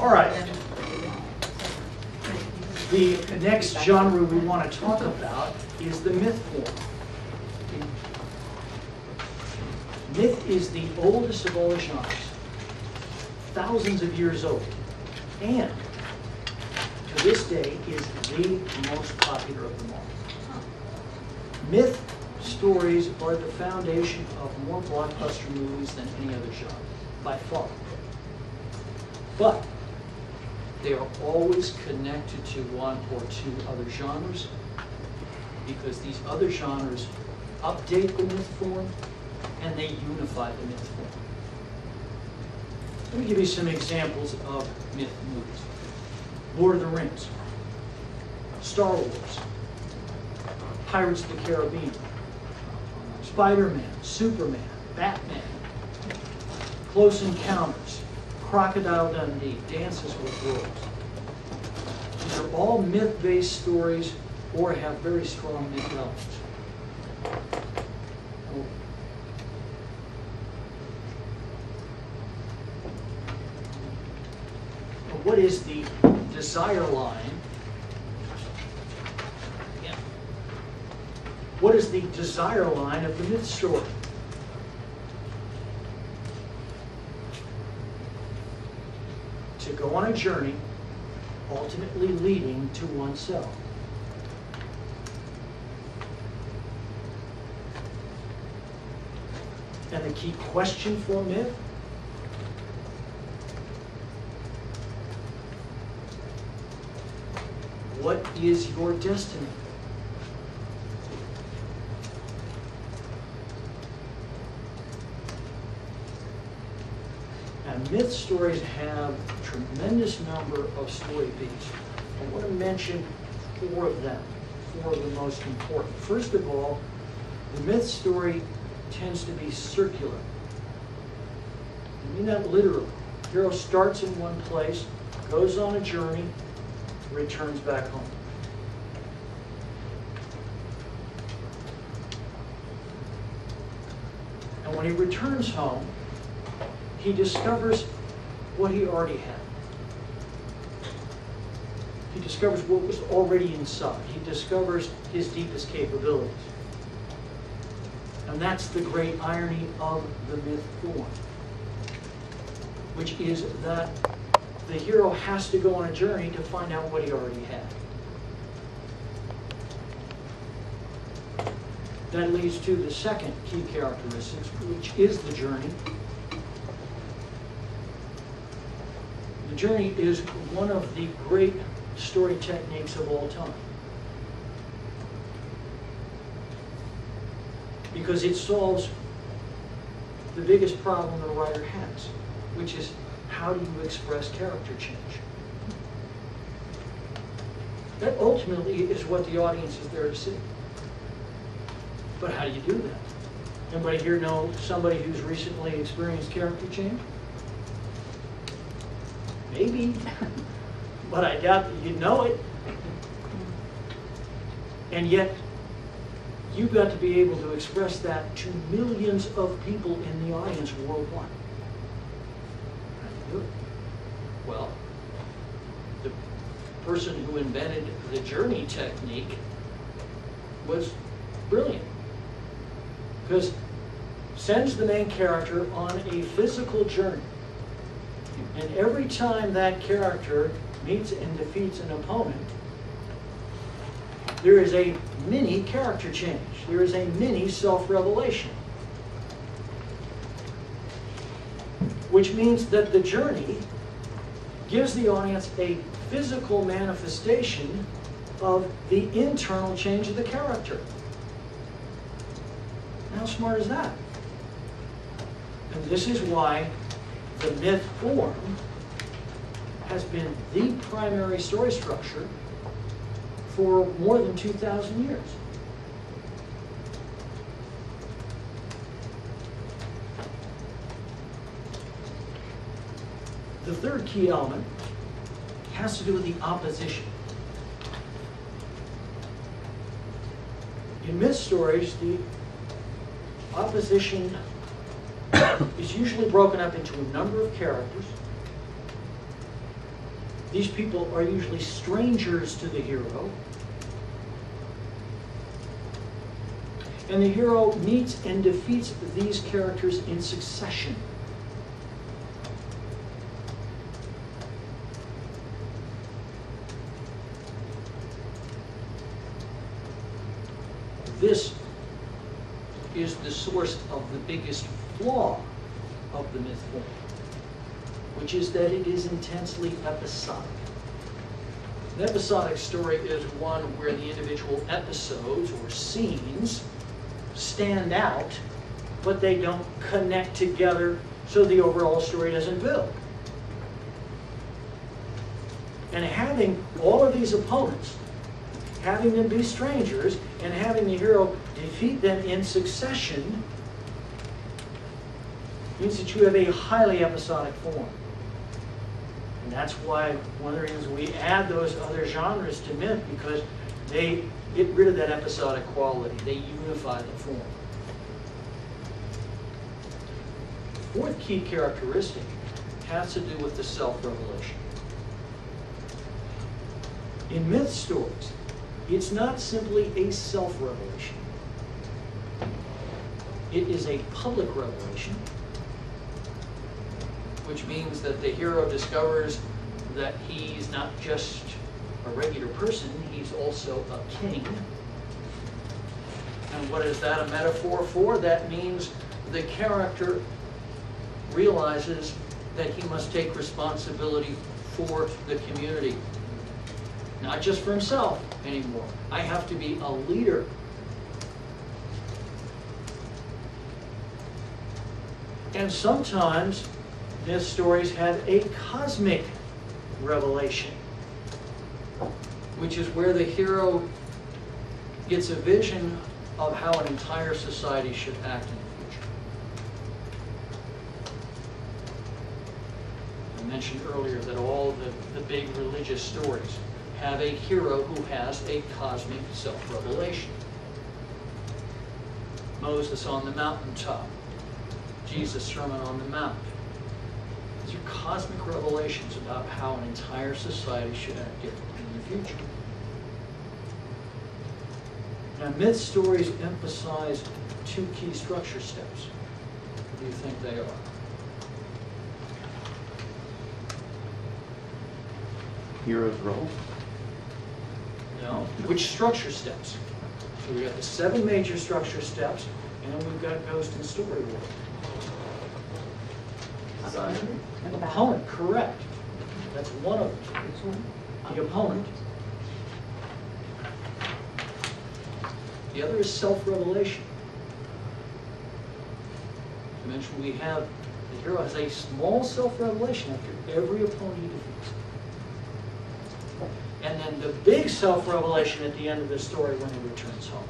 All right. The next genre we want to talk about is the myth form. Myth is the oldest of all the genres, thousands of years old, and to this day is the most popular of them all. Myth stories are the foundation of more blockbuster movies than any other genre, by far. But they are always connected to one or two other genres, because these other genres update the myth form and they unify the myth form. Let me give you some examples of myth movies. Lord of the Rings, Star Wars, Pirates of the Caribbean, Spider-Man, Superman, Batman, Close Encounters, Crocodile Dundee, Dances with Wolves. These are all myth-based stories or have very strong myth elements. What is the desire line? Again. What is the desire line of the myth story? To go on a journey, ultimately leading to oneself. And the key question for myth? What is your destiny? And myth stories have a tremendous number of story beats. I want to mention four of them, four of the most important. First of all, the myth story tends to be circular. I mean that literally. The hero starts in one place, goes on a journey, returns back home. And when he returns home, he discovers what he already had. He discovers what was already inside. He discovers his deepest capabilities. And that's the great irony of the myth form, which is that the hero has to go on a journey to find out what he already had. That leads to the second key characteristic, which is the journey. The journey is one of the great story techniques of all time, because it solves the biggest problem the writer has, which is, how do you express character change? That ultimately is what the audience is there to see. But how do you do that? Anybody here know somebody who's recently experienced character change? Maybe, but I doubt that you know it. And yet, you've got to be able to express that to millions of people in the audience worldwide. Well, the person who invented the journey technique was brilliant, because sends the main character on a physical journey, and every time that character meets and defeats an opponent, there is a mini character change. There is a mini self-revelation, which means that the journey gives the audience a physical manifestation of the internal change of the character. How smart is that? And this is why the myth form has been the primary story structure for more than 2,000 years. The third key element has to do with the opposition. In myth stories, the opposition is usually broken up into a number of characters These people are usually strangers to the hero. And the hero meets and defeats these characters in succession. This is the source of the biggest flaw of the myth form, which is that it is intensely episodic. An episodic story is one where the individual episodes or scenes stand out, but they don't connect together, so the overall story doesn't build. And having all of these opponents, having them be strangers, and having the hero defeat them in succession means that you have a highly episodic form. And that's why one of the reasons we add those other genres to myth, because they get rid of that episodic quality. They unify the form. Fourth key characteristic has to do with the self-revelation. In myth stories, it's not simply a self-revelation. It is a public revelation, which means that the hero discovers that he's not just a regular person, he's also a king. And what is that a metaphor for? That means the character realizes that he must take responsibility for the community. Not just for himself anymore. I have to be a leader. And sometimes myth stories have a cosmic revelation, which is where the hero gets a vision of how an entire society should act in the future. I mentioned earlier that all the big religious stories have a hero who has a cosmic self-revelation. Moses on the mountaintop, Jesus' Sermon on the Mount. These are cosmic revelations about how an entire society should act differently in the future. Now, myth stories emphasize two key structure steps. What do you think they are? Hero's role? No. Which structure steps? So we got the 7 major structure steps, and we've got ghost and story world. Opponent, correct. That's one of them. The opponent. The other is self-revelation. I mentioned we have, the hero has a small self-revelation after every opponent he defeats. And then the big self-revelation at the end of the story when he returns home.